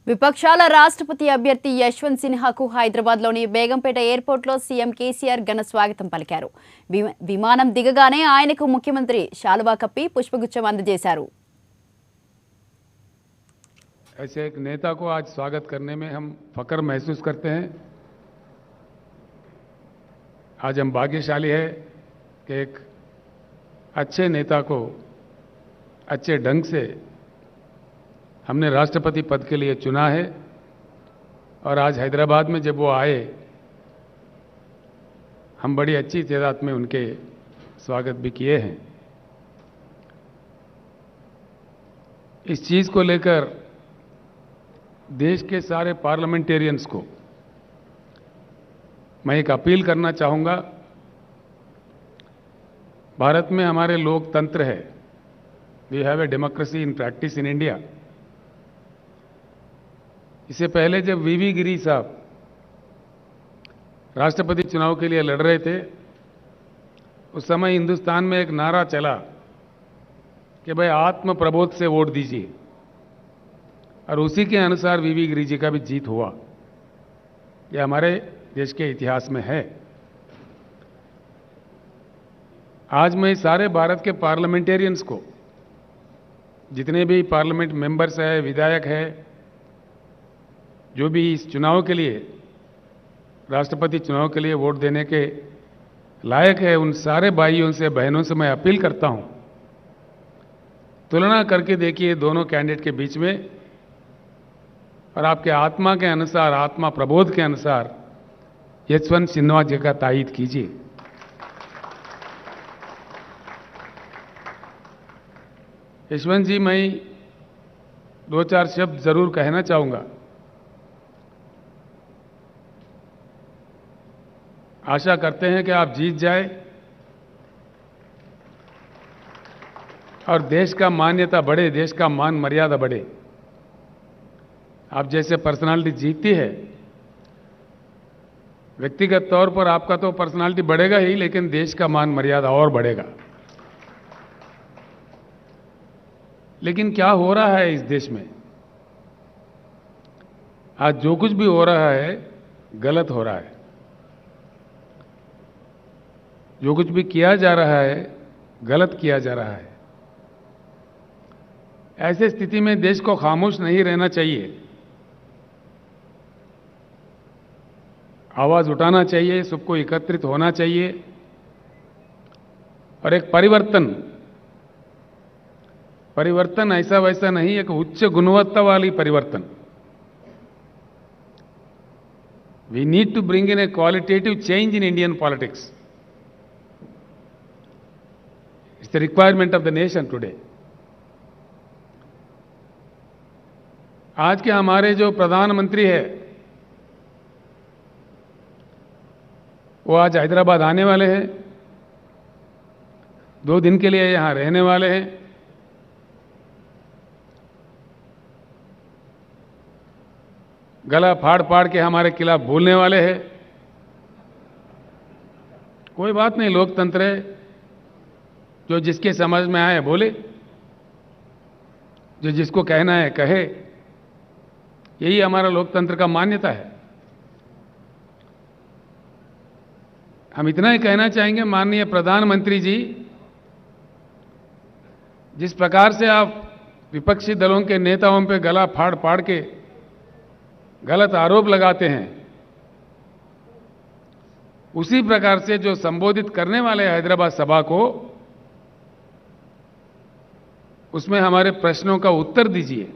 విపక్షాల రాష్ట్రపతి అభ్యర్థి యశ్వంత్ సిన్హాకు హైదరాబాద్లోని బేగంపేట ఎయిర్పోర్ట్లో సీఎం కేసీఆర్ ఘన స్వాగతం పలికారు. విమానం దిగగానే ఆయనకు ముఖ్యమంత్రి శాలువా కప్పి పుష్పగుచ్చం అందజేశారు. ऐसे एक नेता को आज स्वागत करने में हम फख्र महसूस करते हैं। आज हम भाग्यशाली है कि एक अच्छे नेता को अच्छे ढंग से हमने राष्ट्रपति पद के लिए चुना है और आज हैदराबाद में जब वो आए हम बड़ी अच्छी तादाद में उनके स्वागत भी किए हैं। इस चीज़ को लेकर देश के सारे पार्लियामेंटेरियंस को मैं एक अपील करना चाहूँगा। भारत में हमारे लोकतंत्र है, we have a democracy in practice in India. इससे पहले जब वीवी गिरी साहब राष्ट्रपति चुनाव के लिए लड़ रहे थे, उस समय हिंदुस्तान में एक नारा चला कि भाई आत्म प्रबोध से वोट दीजिए, और उसी के अनुसार वीवी गिरी जी का भी जीत हुआ। यह हमारे देश के इतिहास में है। आज मैं सारे भारत के पार्लियामेंटेरियंस को, जितने भी पार्लियामेंट मेंबर्स हैं, विधायक हैं, जो भी इस चुनाव के लिए, राष्ट्रपति चुनाव के लिए वोट देने के लायक है, उन सारे भाइयों से बहनों से मैं अपील करता हूं, तुलना करके देखिए दोनों कैंडिडेट के बीच में, और आपके आत्मा के अनुसार, आत्मा प्रबोध के अनुसार यशवंत सिन्हा जी का तायीद कीजिए। यशवंत जी, मैं दो चार शब्द जरूर कहना चाहूंगा। आशा करते हैं कि आप जीत जाए और देश का मान्यता बढ़े, देश का मान मर्यादा बढ़े। आप जैसे पर्सनालिटी जीतती है, व्यक्तिगत तौर पर आपका तो पर्सनालिटी बढ़ेगा ही, लेकिन देश का मान मर्यादा और बढ़ेगा। लेकिन क्या हो रहा है इस देश में? आज जो कुछ भी हो रहा है गलत हो रहा है, जो कुछ भी किया जा रहा है गलत किया जा रहा है। ऐसे स्थिति में देश को खामोश नहीं रहना चाहिए, आवाज उठाना चाहिए, सबको एकत्रित होना चाहिए और एक परिवर्तन ऐसा वैसा नहीं, एक उच्च गुणवत्ता वाली परिवर्तन। We need to bring in a qualitative change in Indian politics. It's the requirement of the nation today. आज के हमारे जो प्रधानमंत्री है वो आज हैदराबाद आने वाले हैं, 2 दिन के लिए यहां रहने वाले हैं। गला फाड़ फाड़ के हमारे खिलाफ बोलने वाले हैं। कोई बात नहीं, लोकतंत्र है, जो जिसके समझ में आए बोले, जो जिसको कहना है कहे। यही हमारा लोकतंत्र का मान्यता है। हम इतना ही कहना चाहेंगे, माननीय प्रधानमंत्री जी, जिस प्रकार से आप विपक्षी दलों के नेताओं पे गला फाड़ फाड़ के गलत आरोप लगाते हैं, उसी प्रकार से जो संबोधित करने वाले हैदराबाद सभा को, उसमें हमारे प्रश्नों का उत्तर दीजिए।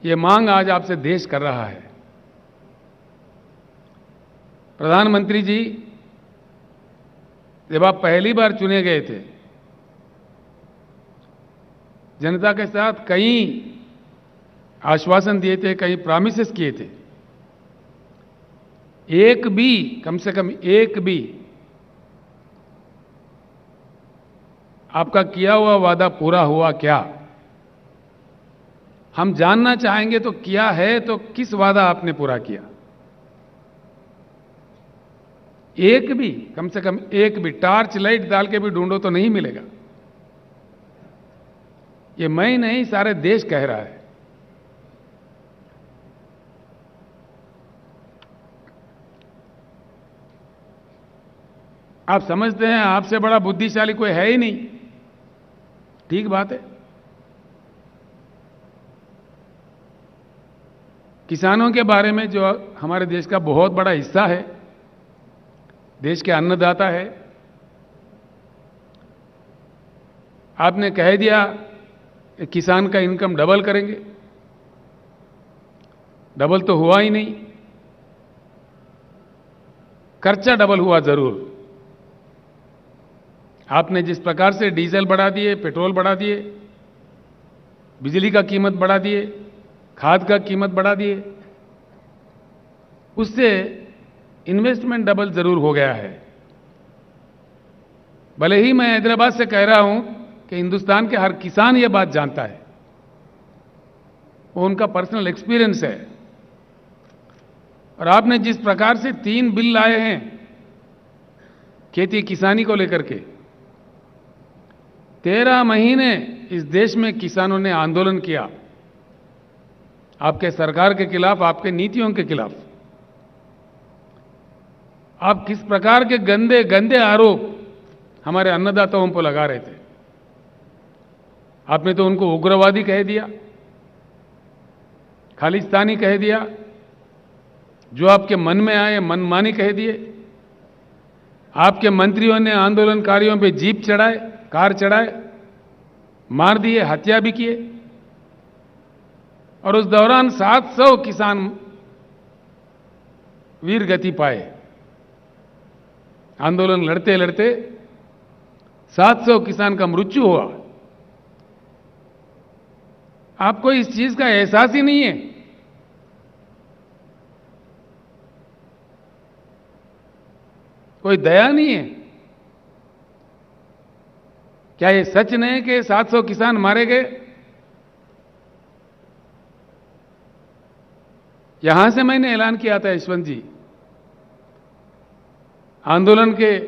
ये मांग आज आपसे देश कर रहा है। प्रधानमंत्री जी, जब आप पहली बार चुने गए थे, जनता के साथ कई आश्वासन दिए थे, कई प्रॉमिसेस किए थे। एक भी, कम से कम एक भी आपका किया हुआ वादा पूरा हुआ क्या? हम जानना चाहेंगे। तो किया है तो किस वादा आपने पूरा किया? एक भी, कम से कम एक भी, टार्च लाइट डाल के भी ढूंढो तो नहीं मिलेगा। ये मैं ही नहीं, सारे देश कह रहा है। आप समझते हैं आपसे बड़ा बुद्धिशाली कोई है ही नहीं। ठीक बात है। किसानों के बारे में, जो हमारे देश का बहुत बड़ा हिस्सा है, देश के अन्नदाता है, आपने कह दिया कि किसान का इनकम डबल करेंगे। डबल तो हुआ ही नहीं, खर्चा डबल हुआ जरूर। आपने जिस प्रकार से डीजल बढ़ा दिए, पेट्रोल बढ़ा दिए, बिजली का कीमत बढ़ा दिए, खाद का कीमत बढ़ा दिए, उससे इन्वेस्टमेंट डबल जरूर हो गया है। भले ही मैं हैदराबाद से कह रहा हूं कि हिंदुस्तान के हर किसान ये बात जानता है, वो उनका पर्सनल एक्सपीरियंस है। और आपने जिस प्रकार से 3 बिल लाए हैं खेती किसानी को लेकर के, 13 महीने इस देश में किसानों ने आंदोलन किया आपके सरकार के खिलाफ, आपके नीतियों के खिलाफ। आप किस प्रकार के गंदे गंदे आरोप हमारे अन्नदाताओं पर लगा रहे थे। आपने तो उनको उग्रवादी कह दिया, खालिस्तानी कह दिया, जो आपके मन में आए मनमानी कह दिए। आपके मंत्रियों ने आंदोलनकारियों पे जीप चढ़ाए, कार चढ़ाए, मार दिए, हत्या भी किए। और उस दौरान 700 किसान वीर गति पाए। आंदोलन लड़ते लड़ते 700 किसान का मृत्यु हुआ। आपको इस चीज का एहसास ही नहीं है। कोई दया नहीं है। क्या ये सच नहीं कि 700 किसान मारे गए? यहां से मैंने ऐलान किया था, यशवंत जी, आंदोलन के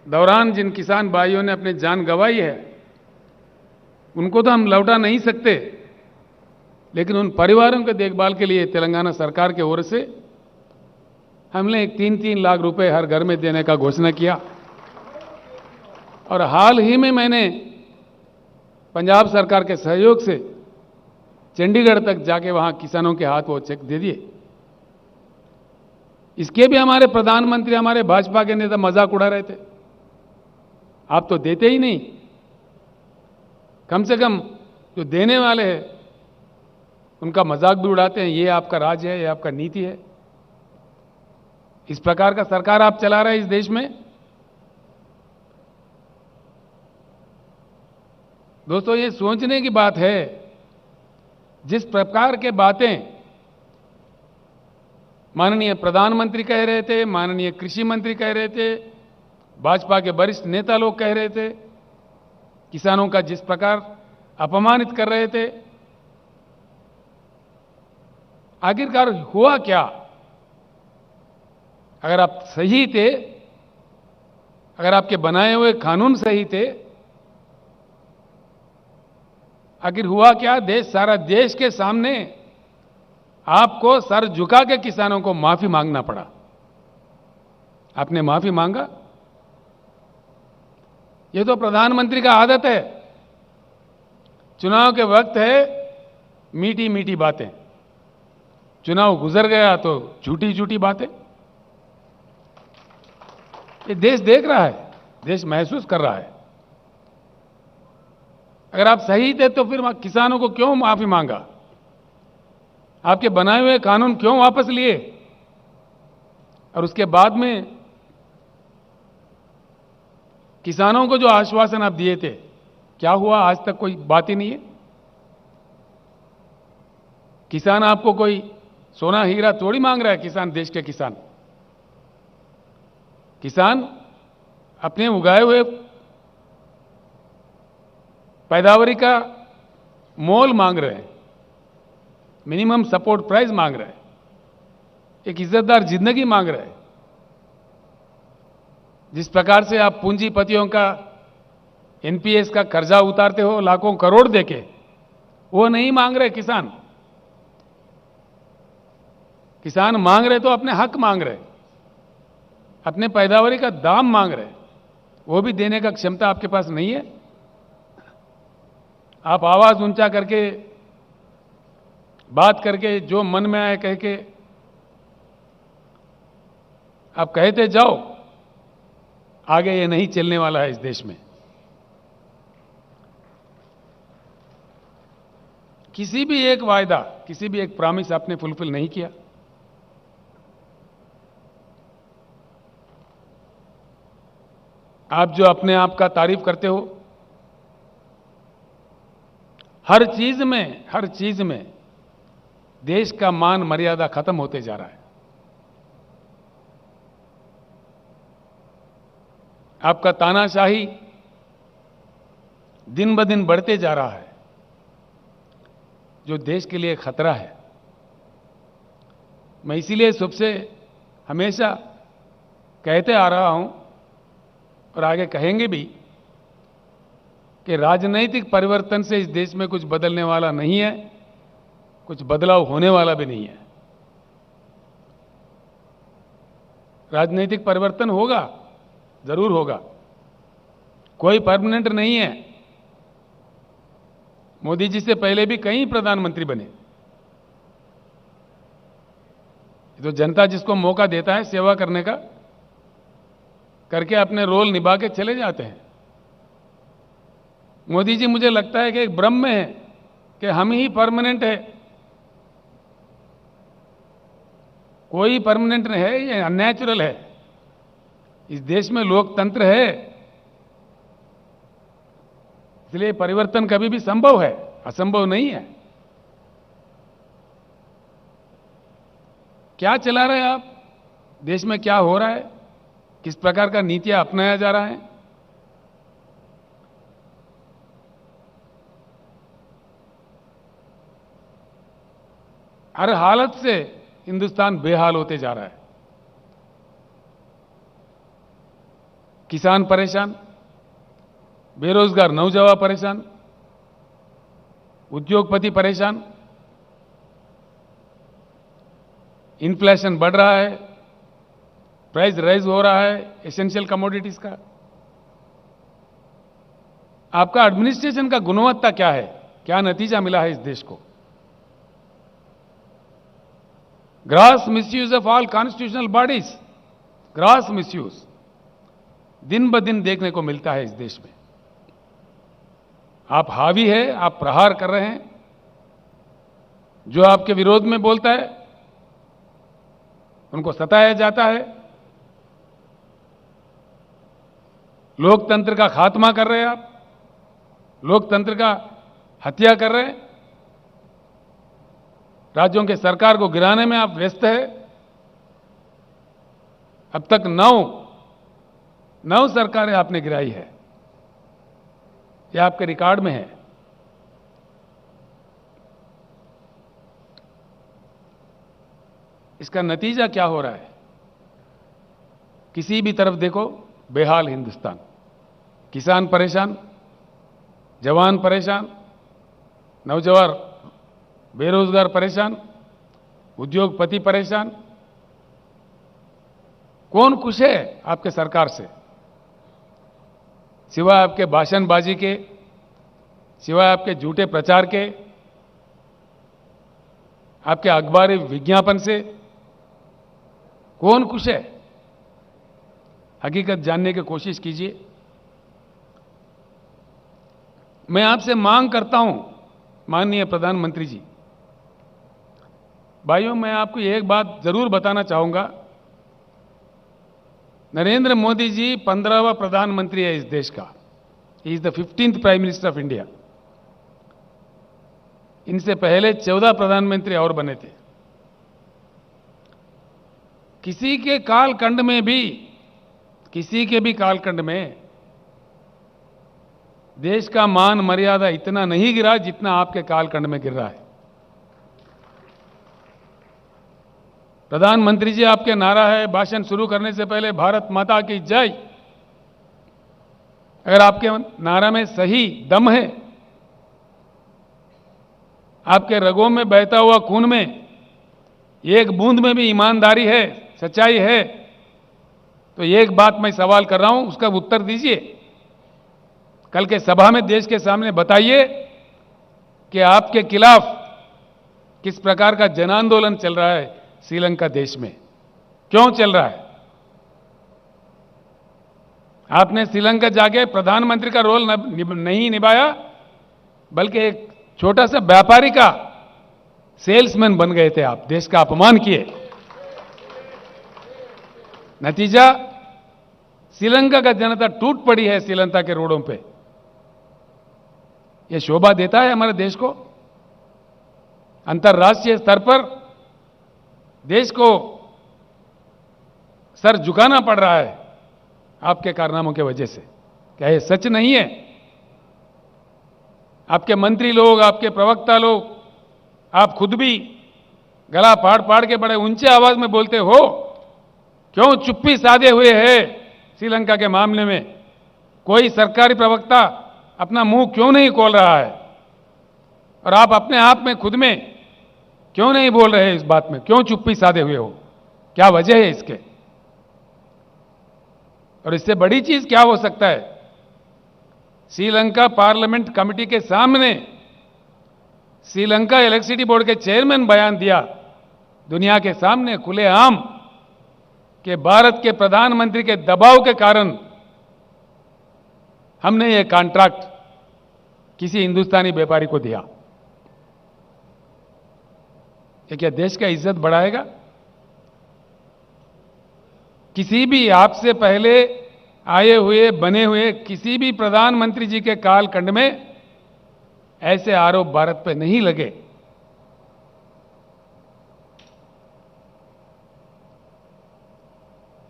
दौरान जिन किसान भाइयों ने अपनी जान गंवाई है, उनको तो हम लौटा नहीं सकते, लेकिन उन परिवारों के देखभाल के लिए तेलंगाना सरकार की ओर से हमने 3-3 लाख रुपए हर घर में देने का घोषणा किया। और हाल ही में मैंने पंजाब सरकार के सहयोग से चंडीगढ़ तक जाके वहां किसानों के हाथ वो चेक दे दिए। इसके भी हमारे प्रधानमंत्री, हमारे भाजपा के नेता मजाक उड़ा रहे थे, आप तो देते ही नहीं। कम से कम जो देने वाले हैं उनका मजाक भी उड़ाते हैं, ये आपका राज है, ये आपका नीति है। इस प्रकार का सरकार आप चला रहे हैं इस देश में। दोस्तों, ये सोचने की बात है, जिस प्रकार के बातें माननीय प्रधानमंत्री कह रहे थे, माननीय कृषि मंत्री कह रहे थे, भाजपा के वरिष्ठ नेता लोग कह रहे थे, किसानों का जिस प्रकार अपमानित कर रहे थे, आखिरकार हुआ क्या? अगर आप सही थे, अगर आपके बनाए हुए कानून सही थे, आखिर हुआ क्या? सारा देश के सामने आपको सर झुका के किसानों को माफी मांगना पड़ा। आपने माफी मांगा? ये तो प्रधानमंत्री का आदत है। चुनाव के वक्त है मीठी मीठी बातें, चुनाव गुजर गया तो झूठी झूठी बातें। ये देश देख रहा है, देश महसूस कर रहा है। अगर आप सही थे तो फिर किसानों को क्यों माफी मांगा? आपके बनाए हुए कानून क्यों वापस लिए? और उसके बाद में किसानों को जो आश्वासन आप दिए थे, क्या हुआ? आज तक कोई बात ही नहीं है। किसान आपको कोई सोना हीरा थोड़ी मांग रहा है। किसान, देश के किसान, किसान अपने उगाए हुए पैदावारी का मोल मांग रहे हैं, मिनिमम सपोर्ट प्राइस मांग रहे हैं, एक इज्जतदार जिंदगी मांग रहे हैं। जिस प्रकार से आप पूंजीपतियों का एनपीएस का कर्जा उतारते हो लाखों करोड़ देके, वो नहीं मांग रहे किसान। किसान मांग रहे तो अपने हक मांग रहे, अपने पैदावारी का दाम मांग रहे, वो भी देने का क्षमता आपके पास नहीं है। आप आवाज ऊंचा करके, बात करके, जो मन में आए कह के आप कहते जाओ, आगे ये नहीं चलने वाला है इस देश में। किसी भी एक वायदा, किसी भी एक प्रॉमिस आपने फुलफिल नहीं किया। आप जो अपने आप का तारीफ करते हो, हर चीज में देश का मान मर्यादा खत्म होते जा रहा है। आपका तानाशाही दिन ब दिन बढ़ते जा रहा है, जो देश के लिए खतरा है। मैं इसीलिए सबसे हमेशा कहते आ रहा हूं और आगे कहेंगे भी कि राजनीतिक परिवर्तन से इस देश में कुछ बदलने वाला नहीं है, कुछ बदलाव होने वाला भी नहीं है। राजनीतिक परिवर्तन होगा, जरूर होगा, कोई परमानेंट नहीं है। मोदी जी से पहले भी कई प्रधानमंत्री बने। तो जनता जिसको मौका देता है सेवा करने का, करके अपने रोल निभा के चले जाते हैं। मोदी जी मुझे लगता है कि एक भ्रम में है कि हम ही परमानेंट है। कोई परमानेंट नहीं है, ये अननेचुरल है। इस देश में लोकतंत्र है, इसलिए परिवर्तन कभी भी संभव है, असंभव नहीं है। क्या चला रहे हैं आप? देश में क्या हो रहा है? किस प्रकार का नीतियां अपनाया जा रहा है? हर हालत से हिंदुस्तान बेहाल होते जा रहा है। किसान परेशान, बेरोजगार नौजवान परेशान, उद्योगपति परेशान, इन्फ्लेशन बढ़ रहा है, प्राइस राइज हो रहा है एसेंशियल कमोडिटीज का। आपका एडमिनिस्ट्रेशन का गुणवत्ता क्या है? क्या नतीजा मिला है इस देश को? Gross misuse of all constitutional bodies, gross misuse दिन ब दिन देखने को मिलता है इस देश में। आप हावी है, आप प्रहार कर रहे हैं। जो आपके विरोध में बोलता है उनको सताया जाता है। लोकतंत्र का खात्मा कर रहे हैं आप, लोकतंत्र का हत्या कर रहे हैं। राज्यों के सरकार को गिराने में आप व्यस्त है। अब तक नौ सरकारें आपने गिराई है, यह आपके रिकॉर्ड में है। इसका नतीजा क्या हो रहा है? किसी भी तरफ देखो बेहाल हिंदुस्तान। किसान परेशान, जवान परेशान, नौजवान बेरोजगार परेशान, उद्योगपति परेशान। कौन खुश है आपके सरकार से? सिवाय आपके भाषणबाजी के, सिवाय आपके झूठे प्रचार के, आपके अखबारी विज्ञापन से कौन खुश है? हकीकत जानने की कोशिश कीजिए। मैं आपसे मांग करता हूं, माननीय प्रधानमंत्री जी, भाइयों, मैं आपको एक बात जरूर बताना चाहूंगा। नरेंद्र मोदी जी 15वां प्रधानमंत्री है इस देश का। He is the 15th prime minister of India. इनसे पहले 14 प्रधानमंत्री और बने थे। किसी के कालखंड में भी, किसी के भी कालखंड में देश का मान मर्यादा इतना नहीं गिरा जितना आपके कालखंड में गिर रहा है। प्रधानमंत्री जी, आपके नारा है भाषण शुरू करने से पहले भारत माता की जय। अगर आपके नारा में सही दम है आपके रगों में बहता हुआ खून में एक बूंद में भी ईमानदारी है, सच्चाई है, तो एक बात मैं सवाल कर रहा हूं, उसका उत्तर दीजिए। कल के सभा में देश के सामने बताइए कि आपके खिलाफ किस प्रकार का जन आंदोलन चल रहा है श्रीलंका देश में, क्यों चल रहा है। आपने श्रीलंका जाके प्रधानमंत्री का रोल नहीं निभाया, बल्कि एक छोटा सा व्यापारी का सेल्समैन बन गए थे आप, देश का अपमान किए। नतीजा, श्रीलंका का जनता टूट पड़ी है श्रीलंका के रोडों पे। यह शोभा देता है हमारे देश को। अंतर्राष्ट्रीय स्तर पर देश को सर झुकाना पड़ रहा है आपके कारनामों की वजह से। क्या यह सच नहीं है? आपके मंत्री लोग, आपके प्रवक्ता लोग, आप खुद भी गला फाड़ फाड़ के बड़े ऊंचे आवाज में बोलते हो, क्यों चुप्पी साधे हुए है श्रीलंका के मामले में? कोई सरकारी प्रवक्ता अपना मुंह क्यों नहीं खोल रहा है? और आप अपने आप में खुद में क्यों नहीं बोल रहे इस बात में? क्यों चुप्पी साधे हुए हो? क्या वजह है इसके? और इससे बड़ी चीज क्या हो सकता है? श्रीलंका पार्लियामेंट कमेटी के सामने श्रीलंका इलेक्ट्रिसिटी बोर्ड के चेयरमैन बयान दिया दुनिया के सामने खुलेआम कि भारत के प्रधानमंत्री के दबाव के कारण हमने ये कॉन्ट्रैक्ट किसी हिंदुस्तानी व्यापारी को दिया। ये क्या देश का इज्जत बढ़ाएगा? किसी भी आपसे पहले आए हुए बने हुए किसी भी प्रधानमंत्री जी के कालखंड में ऐसे आरोप भारत पे नहीं लगे।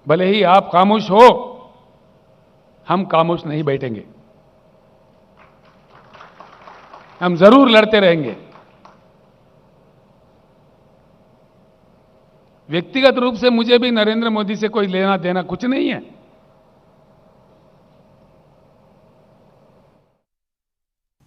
भले ही आप खामोश हो, हम खामोश नहीं बैठेंगे, हम जरूर लड़ते रहेंगे। व्यक्तिगत रूप से मुझे भी नरेंद्र मोदी से कोई लेना देना कुछ नहीं है।